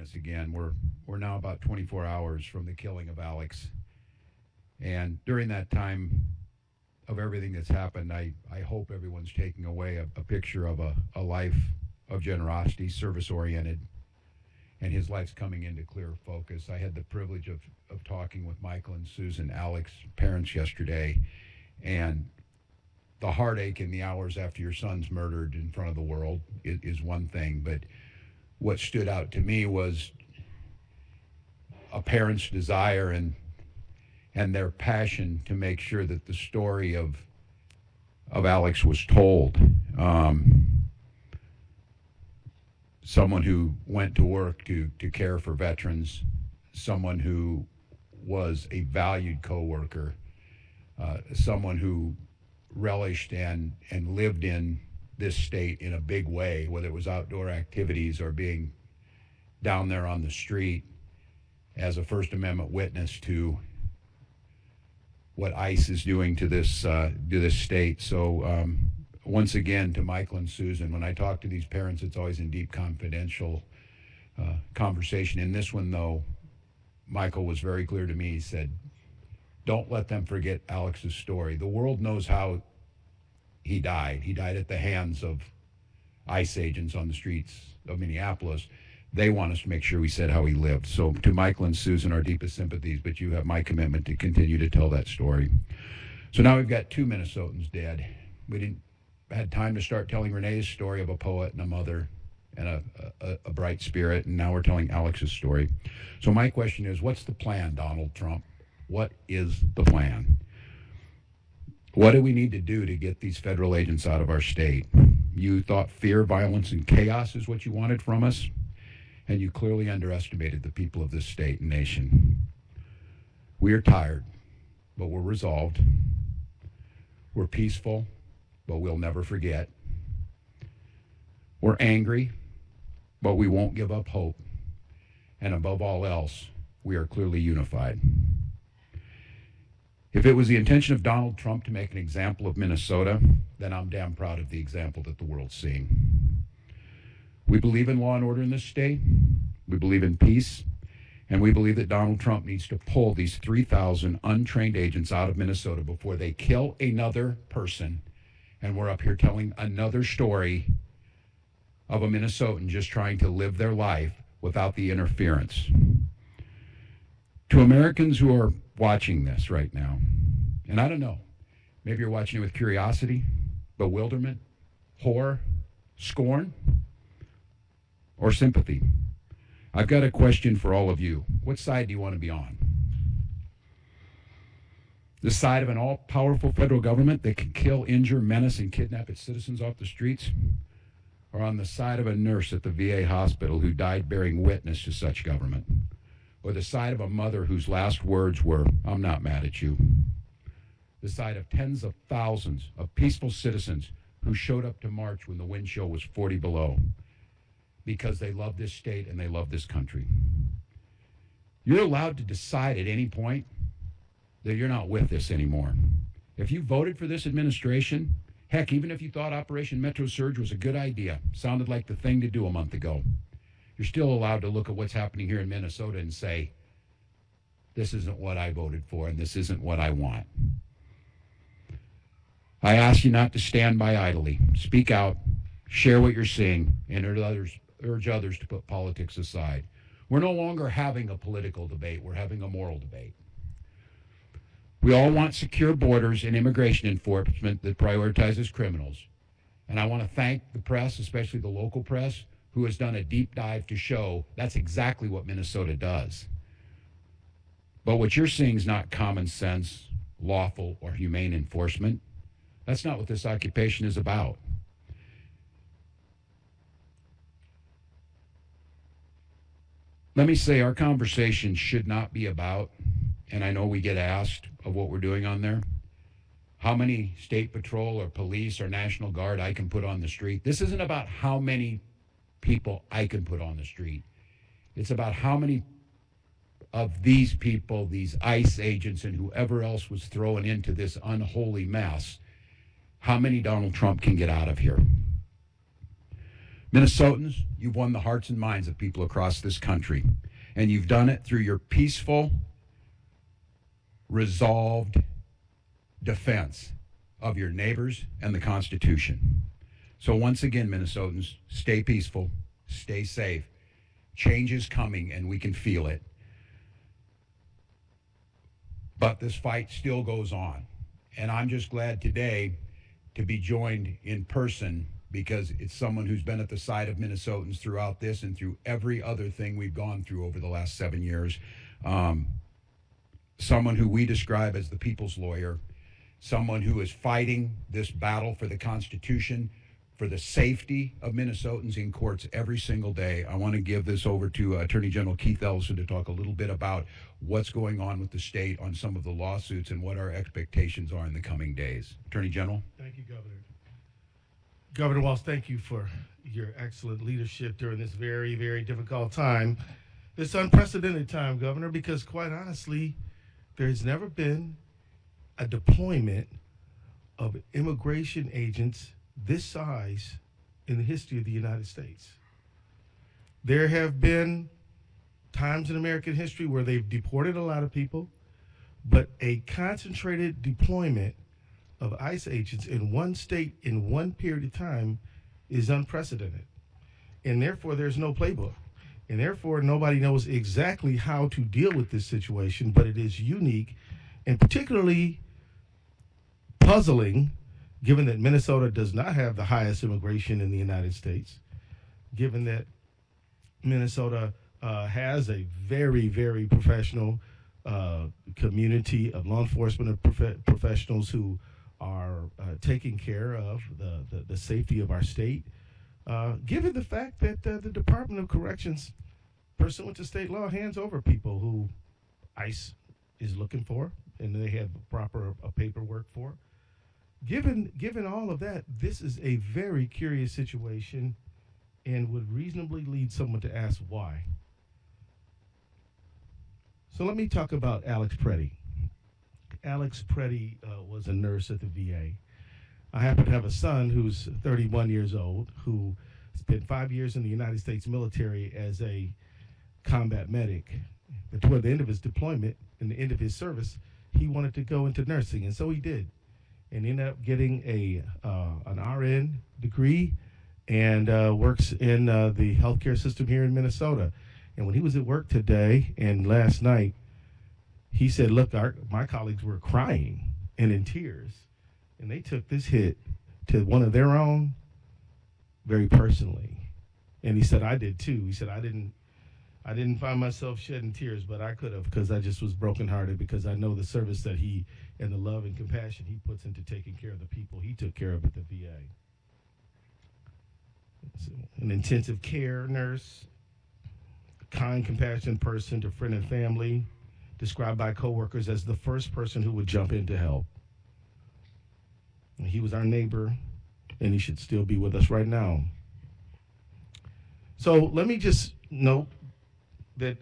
us again. We're now about 24 hours from the killing of Alex. And during that time of everything that's happened, I hope everyone's taking away a picture of a life of generosity, service-oriented, and his life's coming into clear focus. I had the privilege of talking with Michael and Susan, Alex's parents, yesterday, and the heartache in the hours after your son's murdered in front of the world is one thing, but what stood out to me was a parent's desire and their passion to make sure that the story of Alex was told. Someone who went to work to care for veterans, someone who was a valued coworker, someone who relished and lived in this state in a big way, whether it was outdoor activities or being down there on the street as a First Amendment witness to what ICE is doing to this state. So once again, to Michael and Susan, when I talk to these parents, it's always in deep confidential conversation. In this one, though, Michael was very clear to me. He said, don't let them forget Alex's story. The world knows how he died. He died at the hands of ICE agents on the streets of Minneapolis. They want us to make sure we said how he lived. So to Michael and Susan, our deepest sympathies, but you have my commitment to continue to tell that story. So now we've got 2 Minnesotans dead. We didn't had time to start telling Renee's story of a poet and a mother and a bright spirit, and now we're telling Alex's story. So my question is, what's the plan, Donald Trump? What is the plan? What do we need to do to get these federal agents out of our state? You thought fear, violence, and chaos is what you wanted from us, and you clearly underestimated the people of this state and nation. We are tired, but we're resolved. We're peaceful, but we'll never forget. We're angry, but we won't give up hope. And above all else, we are clearly unified. If it was the intention of Donald Trump to make an example of Minnesota, then I'm damn proud of the example that the world's seeing. We believe in law and order in this state. We believe in peace. And we believe that Donald Trump needs to pull these 3,000 untrained agents out of Minnesota before they kill another person. And we're up here telling another story of a Minnesotan just trying to live their life without the interference. To Americans who are watching this right now, and I don't know, maybe you're watching it with curiosity, bewilderment, horror, scorn, or sympathy. I've got a question for all of you. What side do you want to be on? The side of an all-powerful federal government that can kill, injure, menace, and kidnap its citizens off the streets? Or on the side of a nurse at the VA hospital who died bearing witness to such government? Or the side of a mother whose last words were, "I'm not mad at you"? The side of tens of thousands of peaceful citizens who showed up to march when the wind chill was 40 below because they love this state and they love this country. You're allowed to decide at any point that you're not with this anymore. If you voted for this administration, heck, even if you thought Operation Metro Surge was a good idea, sounded like the thing to do a month ago, you're still allowed to look at what's happening here in Minnesota and say, this isn't what I voted for and this isn't what I want. I ask you not to stand by idly. Speak out, share what you're seeing, and urge others to put politics aside. We're no longer having a political debate. We're having a moral debate. We all want secure borders and immigration enforcement that prioritizes criminals. And I want to thank the press, especially the local press, who has done a deep dive to show that's exactly what Minnesota does. But what you're seeing is not common sense, lawful, or humane enforcement. That's not what this occupation is about. Let me say our conversation should not be about, and I know we get asked of what we're doing on there, how many state patrol or police or National Guard I can put on the street. This isn't about how many people I can put on the street. It's about how many of these people, these ICE agents and whoever else was thrown into this unholy mess, how many Donald Trump can get out of here. Minnesotans, you've won the hearts and minds of people across this country, and you've done it through your peaceful, resolved defense of your neighbors and the Constitution. So once again, Minnesotans, stay peaceful, stay safe. Change is coming, and we can feel it. But this fight still goes on. And I'm just glad today to be joined in person, because it's someone who's been at the side of Minnesotans throughout this and through every other thing we've gone through over the last 7 years. Someone who we describe as the people's lawyer, someone who is fighting this battle for the Constitution, for the safety of Minnesotans in courts every single day. I want to give this over to Attorney General Keith Ellison to talk a little bit about what's going on with the state on some of the lawsuits and what our expectations are in the coming days. Attorney General. Thank you, Governor. Governor Walz, thank you for your excellent leadership during this very, very difficult time. This unprecedented time, Governor, because quite honestly, there has never been a deployment of immigration agents this size in the history of the United States. There have been times in American history where they've deported a lot of people, but a concentrated deployment of ICE agents in one state in one period of time is unprecedented. And therefore, there's no playbook. And therefore, nobody knows exactly how to deal with this situation, but it is unique and particularly puzzling, given that Minnesota does not have the highest immigration in the United States, given that Minnesota has a very, very professional community of law enforcement professionals who are taking care of the safety of our state, given the fact that the Department of Corrections, pursuant to state law, hands over people who ICE is looking for and they have proper paperwork for. Given all of that, this is a very curious situation and would reasonably lead someone to ask why. So let me talk about Alex Pretti. Alex Pretti was a nurse at the VA. I happen to have a son who's 31 years old, who spent 5 years in the United States military as a combat medic. But toward the end of his deployment and the end of his service, he wanted to go into nursing, and so he did. And ended up getting an RN degree and works in the healthcare system here in Minnesota. And when he was at work today and last night, he said, look, my colleagues were crying and in tears, and they took this hit to one of their own very personally. And he said, I did too. He said, I didn't find myself shedding tears, but I could have, because I just was brokenhearted, because I know the service that he and the love and compassion he puts into taking care of the people he took care of at the VA. So, an intensive care nurse, a kind, compassionate person to friend and family, described by coworkers as the first person who would jump in to help. And he was our neighbor, and he should still be with us right now. So let me just note that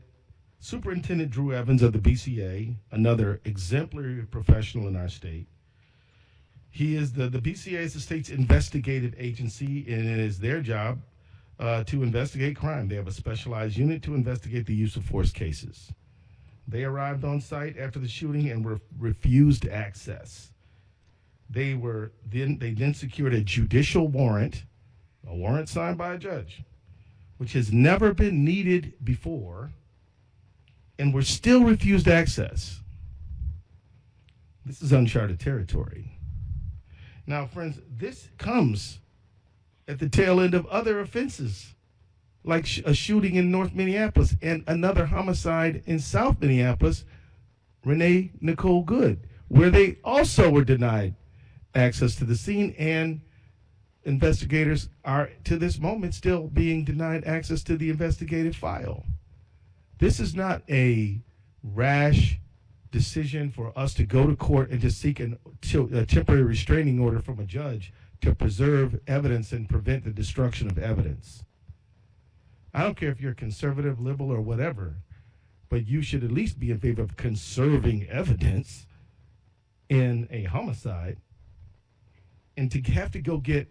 Superintendent Drew Evans of the BCA, another exemplary professional in our state, he is the BCA is the state's investigative agency, and it is their job to investigate crime. They have a specialized unit to investigate the use of force cases. They arrived on site after the shooting and were refused access. They then secured a judicial warrant, a warrant signed by a judge, which has never been needed before, and were still refused access. This is uncharted territory. Now, friends, this comes at the tail end of other offenses, like a shooting in North Minneapolis and another homicide in South Minneapolis, Renee Nicole Good, where they also were denied access to the scene, and investigators are, to this moment, still being denied access to the investigative file. This is not a rash decision for us to go to court and to seek a temporary restraining order from a judge to preserve evidence and prevent the destruction of evidence. I don't care if you're conservative, liberal, or whatever, but you should at least be in favor of conserving evidence in a homicide. And to have to go get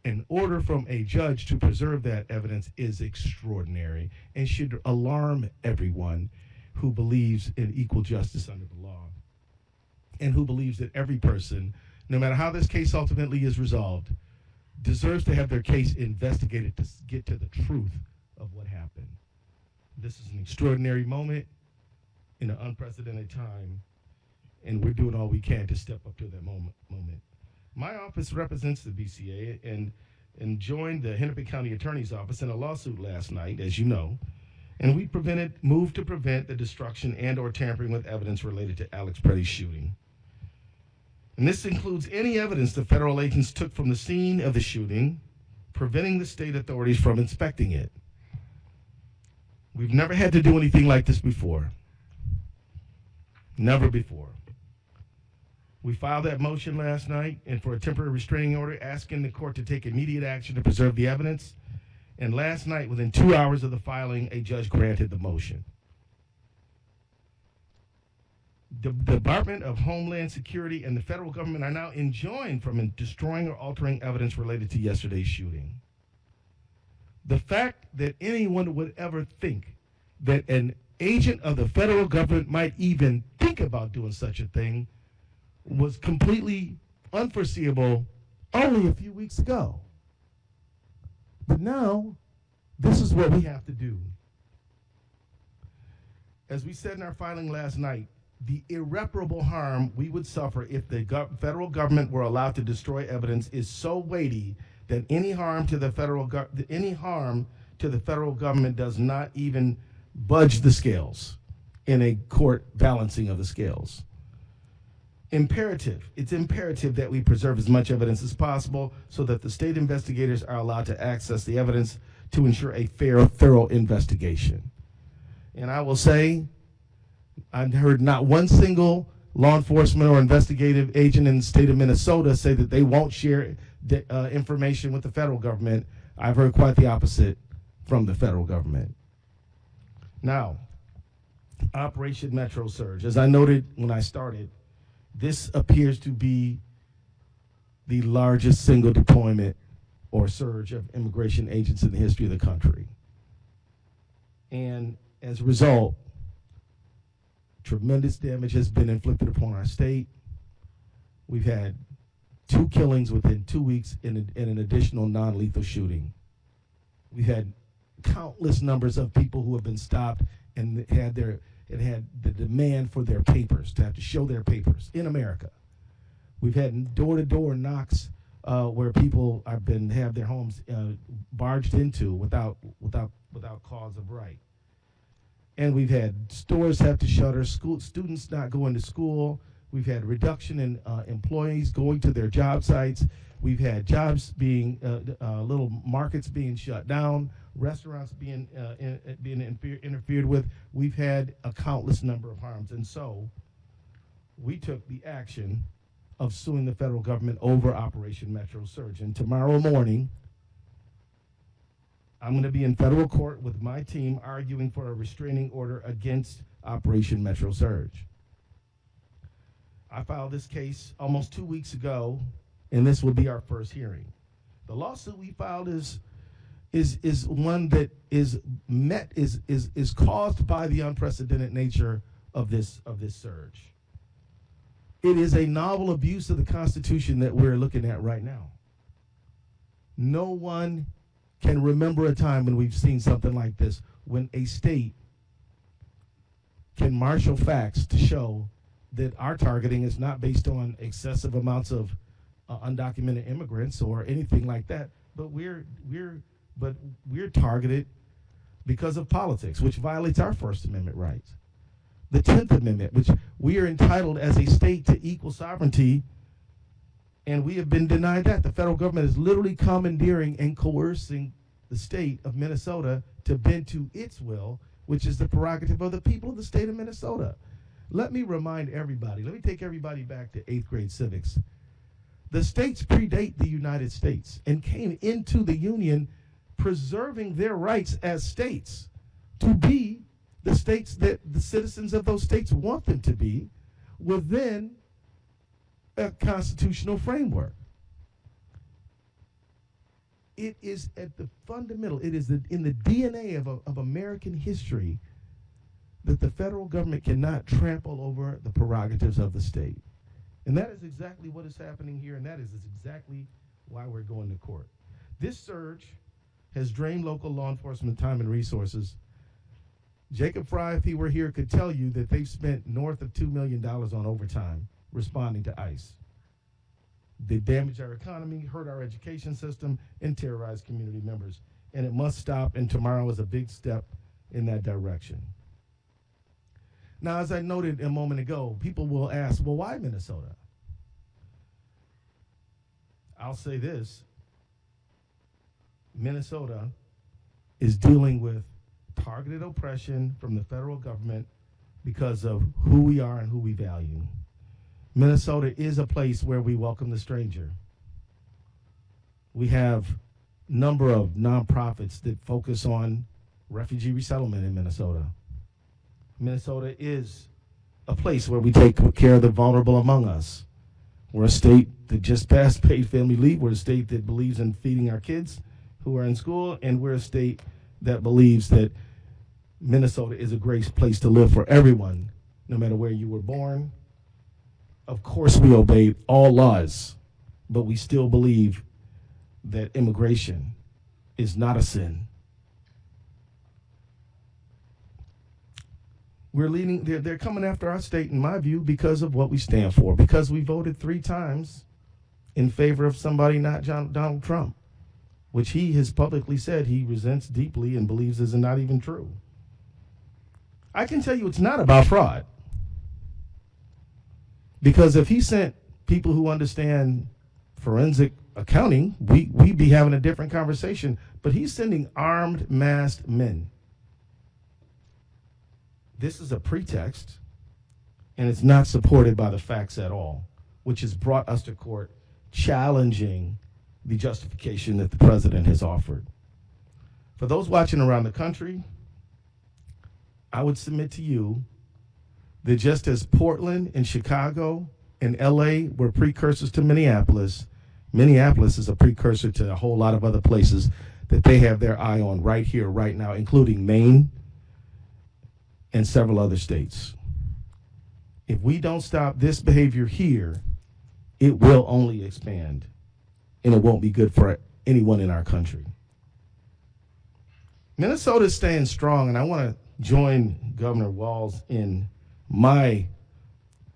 an order from a judge to preserve that evidence is extraordinary and should alarm everyone who believes in equal justice under the law and who believes that every person, no matter how this case ultimately is resolved, deserves to have their case investigated to get to the truth of what happened. This is an extraordinary moment in an unprecedented time, and we're doing all we can to step up to that moment. My office represents the BCA and joined the Hennepin County Attorney's Office in a lawsuit last night, as you know, and we moved to prevent the destruction and or tampering with evidence related to Alex Pretti's shooting. And this includes any evidence the federal agents took from the scene of the shooting, preventing the state authorities from inspecting it. We've never had to do anything like this before. Never before. We filed that motion last night and for a temporary restraining order asking the court to take immediate action to preserve the evidence. And last night, within 2 hours of the filing, a judge granted the motion. The Department of Homeland Security and the federal government are now enjoined from destroying or altering evidence related to yesterday's shooting. The fact that anyone would ever think that an agent of the federal government might even think about doing such a thing was completely unforeseeable only a few weeks ago. But now, this is what we have to do. As we said in our filing last night, the irreparable harm we would suffer if the federal government were allowed to destroy evidence is so weighty that any harm to the federal government does not even budge the scales in a court balancing of the scales. It's imperative that we preserve as much evidence as possible so that the state investigators are allowed to access the evidence to ensure a fair, thorough investigation. And I will say, I've heard not one single law enforcement or investigative agent in the state of Minnesota say that they won't share information with the federal government. I've heard quite the opposite from the federal government. Now, Operation Metro Surge. As I noted when I started, this appears to be the largest single deployment or surge of immigration agents in the history of the country. And as a result, tremendous damage has been inflicted upon our state. We've had 2 killings within 2 weeks in an additional non-lethal shooting. We've had countless numbers of people who have been stopped and had the demand for their papers, to have to show their papers in America. We've had door-to-door knocks where people have their homes barged into without cause of right. And we've had stores have to shutter, students not going to school. We've had reduction in employees going to their job sites. We've had jobs being, little markets being shut down, restaurants being interfered with. We've had a countless number of harms. And so we took the action of suing the federal government over Operation Metro Surge. And tomorrow morning, I'm going to be in federal court with my team arguing for a restraining order against Operation Metro Surge. I filed this case almost 2 weeks ago, and this will be our first hearing. The lawsuit we filed is one that is caused by the unprecedented nature of this surge. It is a novel abuse of the Constitution that we're looking at right now. No one can remember a time when we've seen something like this, when a state can marshal facts to show that our targeting is not based on excessive amounts of undocumented immigrants or anything like that, but we're targeted because of politics, which violates our First Amendment rights. The 10th Amendment, which we are entitled as a state to equal sovereignty, and we have been denied that. The federal government is literally commandeering and coercing the state of Minnesota to bend to its will, which is the prerogative of the people of the state of Minnesota. Let me remind everybody, let me take everybody back to 8th grade civics. The states predate the United States and came into the Union preserving their rights as states to be the states that the citizens of those states want them to be within a constitutional framework. It is at the fundamental, it is in the DNA of American history that the federal government cannot trample over the prerogatives of the state. And that is exactly what is happening here, and that is exactly why we're going to court. This surge has drained local law enforcement time and resources. Jacob Fry, if he were here, could tell you that they've spent north of $2 million on overtime responding to ICE. They damage our economy, hurt our education system, and terrorize community members. And it must stop, and tomorrow is a big step in that direction. Now, as I noted a moment ago, people will ask, well, why Minnesota? I'll say this. Minnesota is dealing with targeted oppression from the federal government because of who we are and who we value. Minnesota is a place where we welcome the stranger. We have a number of nonprofits that focus on refugee resettlement in Minnesota. Minnesota is a place where we take care of the vulnerable among us. We're a state that just passed paid family leave. We're a state that believes in feeding our kids who are in school, and we're a state that believes that Minnesota is a great place to live for everyone, no matter where you were born. Of course, we obey all laws, but we still believe that immigration is not a sin. We're leading, they're coming after our state, in my view, because of what we stand for, because we voted 3 times in favor of somebody not Donald Trump, which he has publicly said he resents deeply and believes is not even true. I can tell you it's not about fraud. Because if he sent people who understand forensic accounting, we'd be having a different conversation. But he's sending armed, masked men. This is a pretext, and it's not supported by the facts at all, which has brought us to court challenging the justification that the president has offered. For those watching around the country, I would submit to you that just as Portland and Chicago and LA were precursors to Minneapolis, Minneapolis is a precursor to a whole lot of other places that they have their eye on right here, right now, including Maine and several other states. If we don't stop this behavior here, it will only expand, and it won't be good for anyone in our country. Minnesota is staying strong, and I want to join Governor Walz in my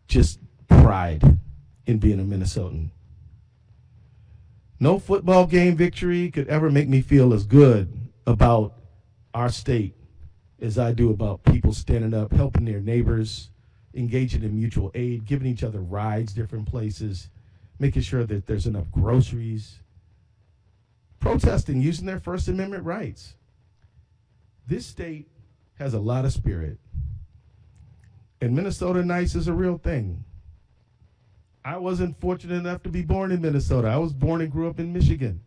just pride in being a Minnesotan. No football game victory could ever make me feel as good about our state as I do about people standing up, helping their neighbors, engaging in mutual aid, giving each other rides different places, making sure that there's enough groceries, protesting, using their First Amendment rights. This state has a lot of spirit. And Minnesota nice is a real thing. I wasn't fortunate enough to be born in Minnesota. I was born and grew up in Michigan.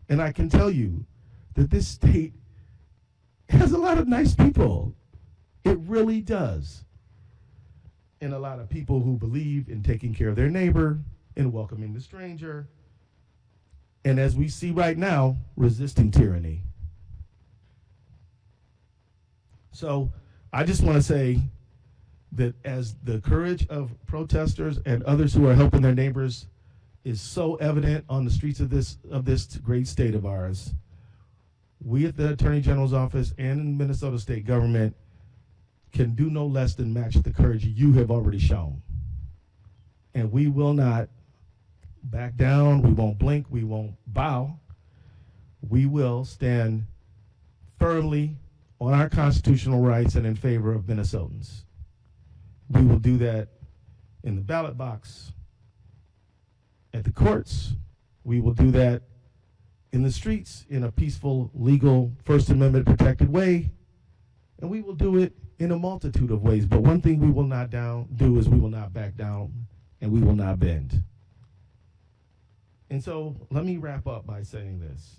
And I can tell you that this state has a lot of nice people. It really does. And a lot of people who believe in taking care of their neighbor and welcoming the stranger. And as we see right now, resisting tyranny. So I just want to say that as the courage of protesters and others who are helping their neighbors is so evident on the streets of this great state of ours, we at the Attorney General's office and in Minnesota state government can do no less than match the courage you have already shown. And we will not back down, we won't blink, we won't bow. We will stand firmly on our constitutional rights and in favor of Minnesotans. We will do that in the ballot box, at the courts. We will do that in the streets in a peaceful, legal, First Amendment protected way. And we will do it in a multitude of ways. But one thing we will not do is we will not back down and we will not bend. And so let me wrap up by saying this.